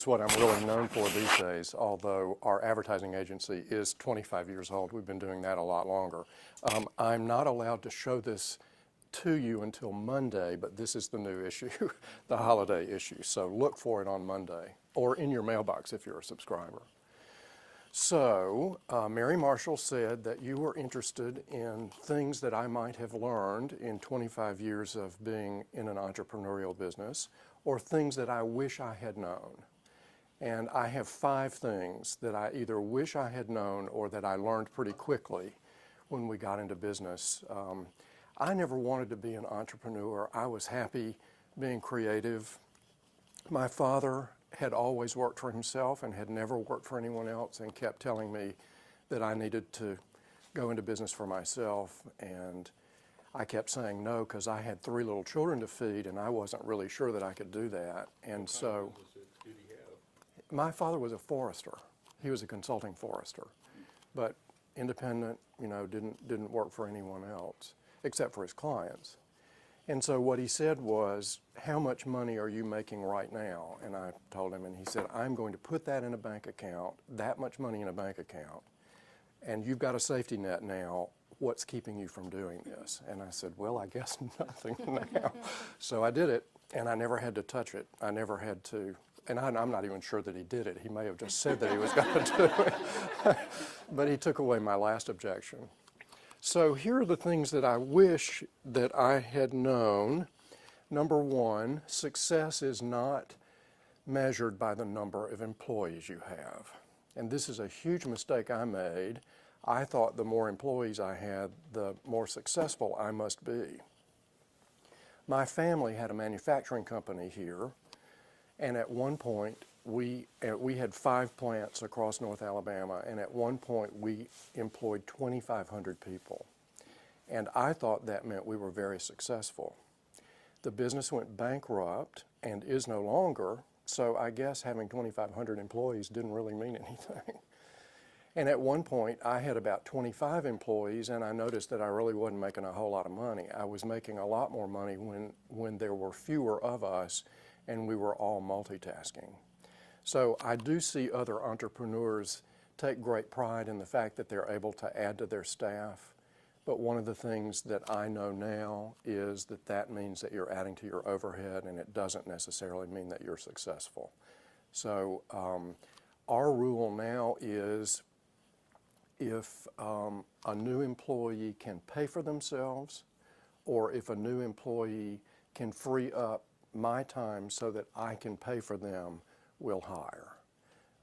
It's what I'm really known for these days, although our advertising agency is 25 years old. We've been doing that a lot longer. I'm not allowed to show this to you until Monday, but this is the new issue, the holiday issue. So look for it on Monday, or in your mailbox if you're a subscriber. So Mary Marshall said that you were interested in things that I might have learned in 25 years of being in an entrepreneurial business, or things that I wish I had known. And I have 5 things that I either wish I had known or that I learned pretty quickly when we got into business. I never wanted to be an entrepreneur. I was happy being creative. My father had always worked for himself and had never worked for anyone else, and kept telling me that I needed to go into business for myself. And I kept saying no because I had 3 little children to feed and I wasn't really sure that I could do that. And so my father was a forester. He was a consulting forester, but independent, you know, didn't work for anyone else except for his clients. And so what he said was, how much money are you making right now? And I told him, and he said, I'm going to put that in a bank account, that much money in a bank account, and you've got a safety net now. What's keeping you from doing this? And I said, well, I guess nothing now. So I did it, and I never had to touch it. I never had to, and I'm not even sure that he did it. He may have just said that he was going to do it. But he took away my last objection. So here are the things that I wish that I had known. Number 1, success is not measured by the number of employees you have. And this is a huge mistake I made. I thought the more employees I had, the more successful I must be. My family had a manufacturing company here, and at one point we had 5 plants across North Alabama, and at one point we employed 2,500 people. And I thought that meant we were very successful. The business went bankrupt and is no longer, so I guess having 2,500 employees didn't really mean anything. And at one point I had about 25 employees, and I noticed that I really wasn't making a whole lot of money. I was making a lot more money when there were fewer of us and we were all multitasking. So I do see other entrepreneurs take great pride in the fact that they're able to add to their staff. But one of the things that I know now is that that means that you're adding to your overhead, and it doesn't necessarily mean that you're successful. So our rule now is if a new employee can pay for themselves, or if a new employee can free up my time so that I can pay for them, we'll hire.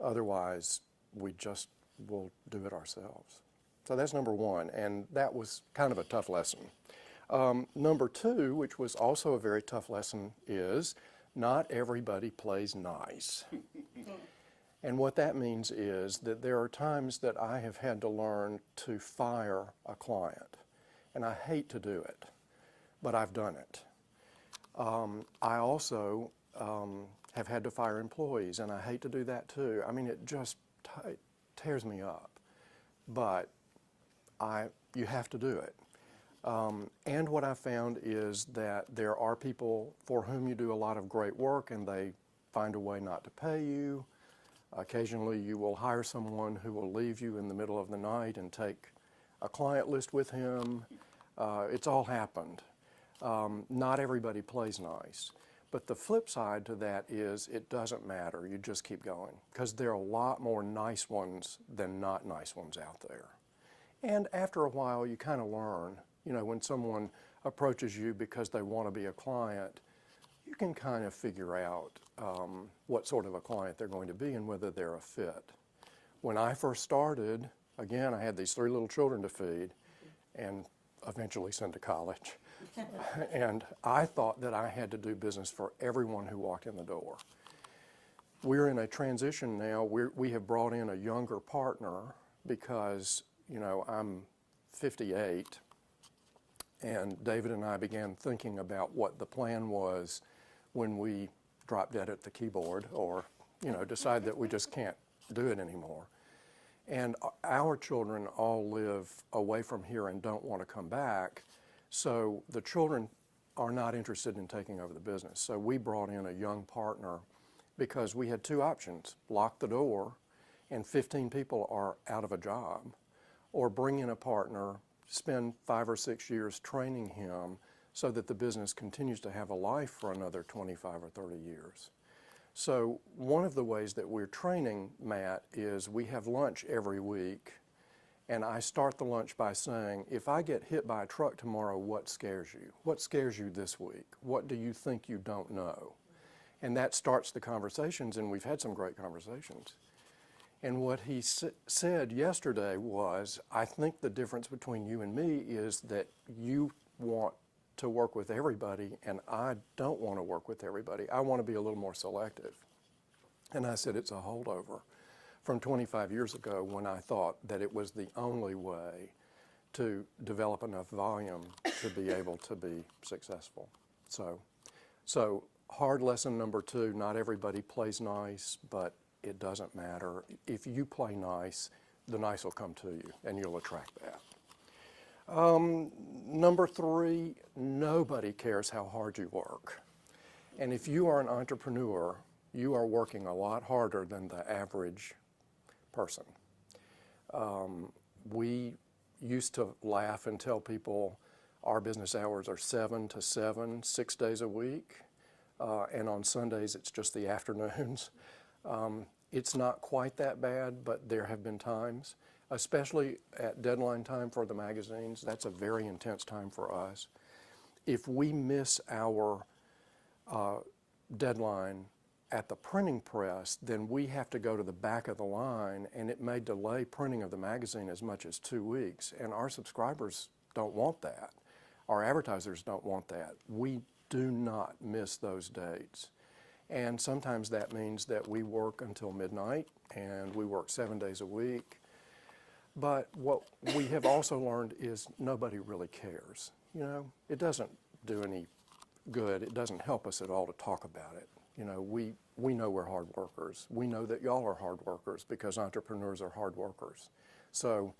Otherwise, we just will do it ourselves. So that's number 1, and that was kind of a tough lesson. Number 2, which was also a very tough lesson, is not everybody plays nice. And what that means is that there are times that I have had to learn to fire a client, and I hate to do it, but I've done it. I also have had to fire employees, and I hate to do that too. I mean, it just tears me up, but you have to do it. And what I found is that there are people for whom you do a lot of great work and they find a way not to pay you. Occasionally you will hire someone who will leave you in the middle of the night and take a client list with him. It's all happened. Not everybody plays nice. But the flip side to that is it doesn't matter. You just keep going, because there are a lot more nice ones than not nice ones out there. And after a while, you kind of learn. You know, when someone approaches you because they want to be a client, you can kind of figure out what sort of a client they're going to be and whether they're a fit. When I first started, again, I had these 3 little children to feed and eventually send to college. And I thought that I had to do business for everyone who walked in the door. We're in a transition now. We have brought in a younger partner because, you know, I'm 58, and David and I began thinking about what the plan was when we drop dead at the keyboard, or, you know, decide that we just can't do it anymore. And our children all live away from here and don't want to come back. So the children are not interested in taking over the business. So we brought in a young partner because we had two options: lock the door and 15 people are out of a job, or bring in a partner, spend 5 or 6 years training him so that the business continues to have a life for another 25 or 30 years. So one of the ways that we're training Matt is we have lunch every week, and I start the lunch by saying, if I get hit by a truck tomorrow, what scares you? What scares you this week? What do you think you don't know? And that starts the conversations, and we've had some great conversations. And what he said yesterday was, I think the difference between you and me is that you want to work with everybody, and I don't want to work with everybody. I want to be a little more selective. And I said, it's a holdover from 25 years ago when I thought that it was the only way to develop enough volume to be able to be successful. So hard lesson number 2, not everybody plays nice, but it doesn't matter. If you play nice, the nice will come to you, and you'll attract that. Number 3, nobody cares how hard you work. And if you are an entrepreneur, you are working a lot harder than the average person. We used to laugh and tell people our business hours are 7 to 7, 6 days a week, and on Sundays it's just the afternoons. It's not quite that bad, but there have been times, especially at deadline time for the magazines. That's a very intense time for us. If we miss our deadline at the printing press, then we have to go to the back of the line, and it may delay printing of the magazine as much as 2 weeks. And our subscribers don't want that. Our advertisers don't want that. We do not miss those dates. And sometimes that means that we work until midnight, and we work 7 days a week. But what we have also learned is nobody really cares. You know, it doesn't do any good. It doesn't help us at all to talk about it. You know, we know we're hard workers. We know that y'all are hard workers because entrepreneurs are hard workers. So,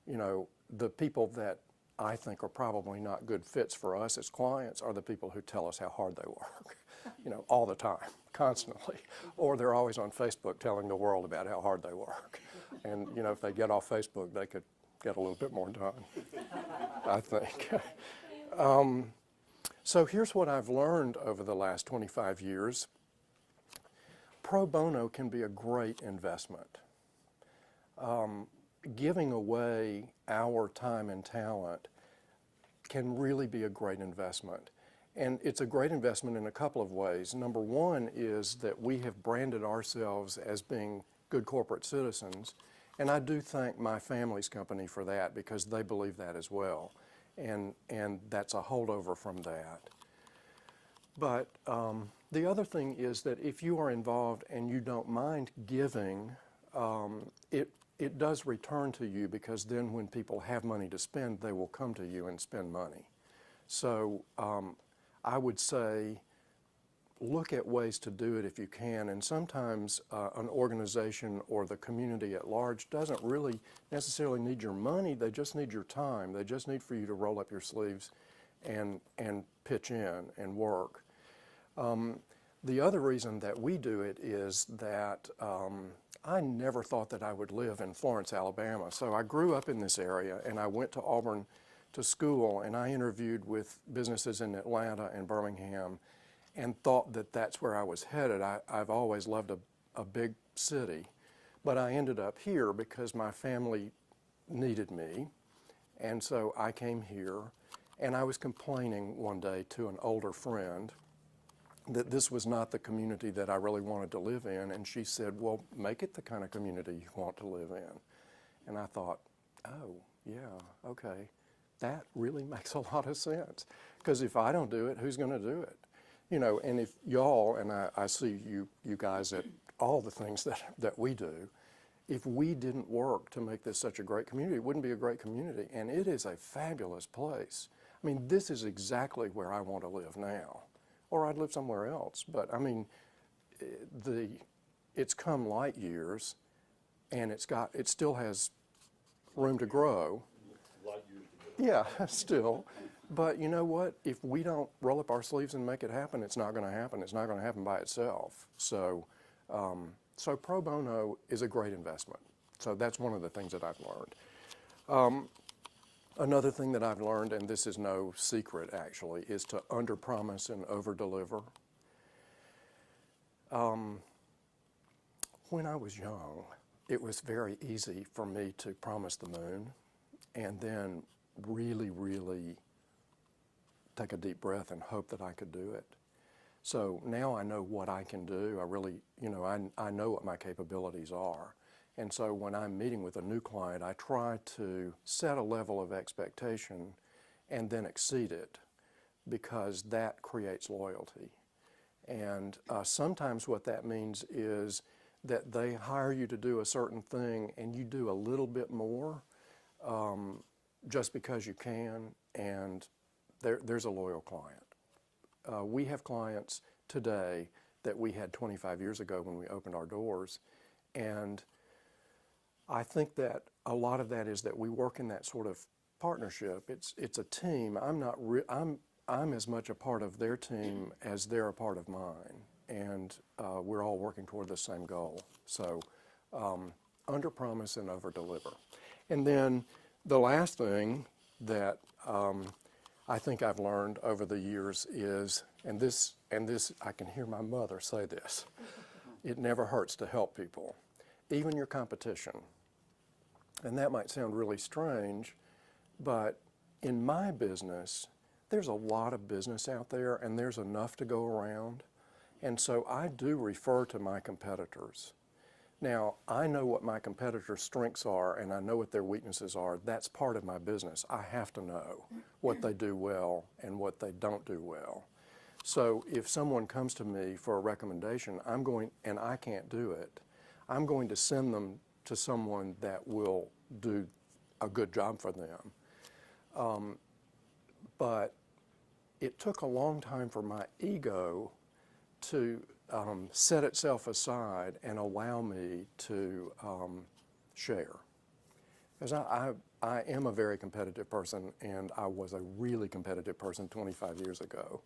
you know, the people that I think are probably not good fits for us as clients are the people who tell us how hard they work, you know, all the time, constantly. Or they're always on Facebook telling the world about how hard they work. And, you know, if they get off Facebook, they could get a little bit more done, I think. So here's what I've learned over the last 25 years. Pro bono can be a great investment. Giving away our time and talent can really be a great investment. And it's a great investment in a couple of ways. Number one is that we have branded ourselves as being good corporate citizens. And I do thank my family's company for that because they believe that as well. And that's a holdover from that. But the other thing is that if you are involved and you don't mind giving, it does return to you, because then when people have money to spend, they will come to you and spend money. So I would say look at ways to do it if you can, and sometimes an organization or the community at large doesn't really necessarily need your money, they just need your time. They just need for you to roll up your sleeves and pitch in and work. The other reason that we do it is that I never thought that I would live in Florence, Alabama. So I grew up in this area, and I went to Auburn to school, and I interviewed with businesses in Atlanta and Birmingham and thought that that's where I was headed. I've always loved a big city, but I ended up here because my family needed me, and so I came here, and I was complaining one day to an older friend that this was not the community that I really wanted to live in, and she said, well, make it the kind of community you want to live in. And I thought, oh, yeah, okay, that really makes a lot of sense, because if I don't do it, who's going to do it? You know, and if y'all, and I see you guys at all the things that we do, if we didn't work to make this such a great community, it wouldn't be a great community, and it is a fabulous place. I mean, this is exactly where I want to live now. Or I'd live somewhere else. But I mean, it's come light years, and it still has room to grow. Light years to grow. Yeah, still. But you know what? If we don't roll up our sleeves and make it happen, it's not going to happen. It's not going to happen by itself. So So pro bono is a great investment. So that's one of the things that I've learned. Another thing that I've learned, and this is no secret actually, is to underpromise and overdeliver. When I was young, it was very easy for me to promise the moon and then really, really take a deep breath and hope that I could do it. So now I know what I can do. I really, I know what my capabilities are. And so when I'm meeting with a new client, I try to set a level of expectation and then exceed it, because that creates loyalty. And sometimes what that means is that they hire you to do a certain thing and you do a little bit more just because you can, and there's a loyal client. We have clients today that we had 25 years ago when we opened our doors, and I think that a lot of that is that we work in that sort of partnership. It's a team. I'm as much a part of their team as they're a part of mine, and we're all working toward the same goal. So under promise and over deliver. And then the last thing that I think I've learned over the years is, and this I can hear my mother say this, it never hurts to help people, even your competition. And that might sound really strange, but in my business, there's a lot of business out there and there's enough to go around. And so I do refer to my competitors. Now, I know what my competitors' strengths are and I know what their weaknesses are. That's part of my business. I have to know what they do well and what they don't do well. So if someone comes to me for a recommendation, and I can't do it, I'm going to send them to someone that will do a good job for them. But it took a long time for my ego to set itself aside and allow me to share. Because I am a very competitive person, and I was a really competitive person 25 years ago.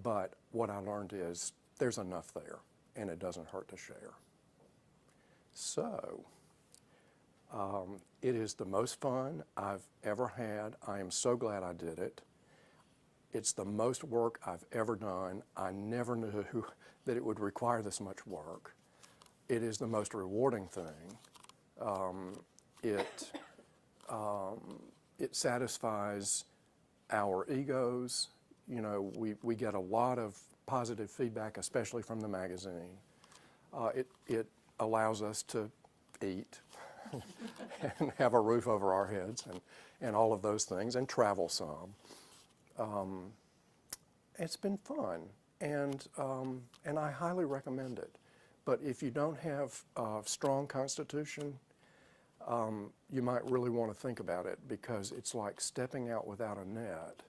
But what I learned is there's enough there, and it doesn't hurt to share. So it is the most fun I've ever had. I am so glad I did it. It's the most work I've ever done. I never knew that it would require this much work. It is the most rewarding thing. It satisfies our egos. We get a lot of positive feedback, especially from the magazine. It allows us to eat and have a roof over our heads and all of those things, and travel some. It's been fun, and I highly recommend it. But if you don't have a strong constitution, you might really want to think about it, because it's like stepping out without a net.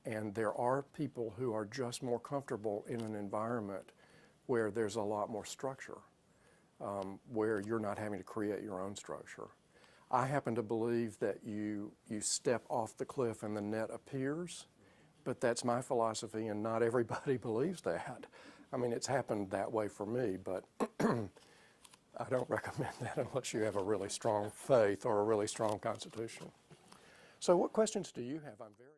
And there are people who are just more comfortable in an environment where there's a lot more structure, where you're not having to create your own structure. I happen to believe that you step off the cliff and the net appears, but that's my philosophy, and not everybody believes that. I mean, it's happened that way for me, but I don't recommend that unless you have a really strong faith or a really strong constitution. So what questions do you have? I'm very